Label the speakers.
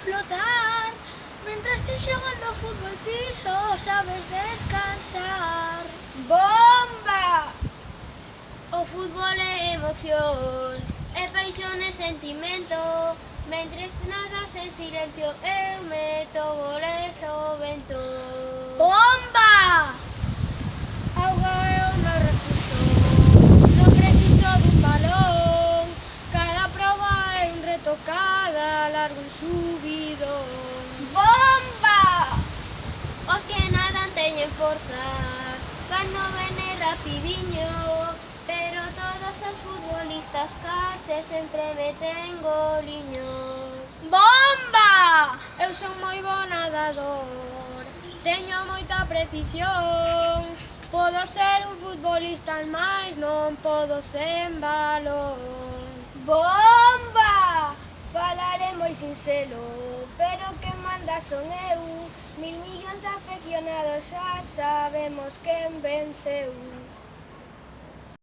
Speaker 1: flotar. Mentres ti xogando fútbol ti só sabes descansar.
Speaker 2: Bomba!
Speaker 3: O fútbol é emoción, é paixón e sentimento. Mentres nadas en silencio eu meto goles ao vento.
Speaker 1: Bomba!
Speaker 2: Auga é o meu refugio, non preciso dun balón. Cada proba é un reto, cada largo un subidón.
Speaker 3: Bomba! Os que nadan teñen forza, van noven e rapidiño, pero todos os futbolistas case sempre meten goliños.
Speaker 1: Bomba!
Speaker 2: Eu son moi bo nadador, teño moita precisión. Podo ser un futbolista, mais non podo sen balón.
Speaker 3: Bomba! Falaré moi sinxelo, pero que manda son eu. 1000 millóns de afeccionados xa sabemos quen venceu.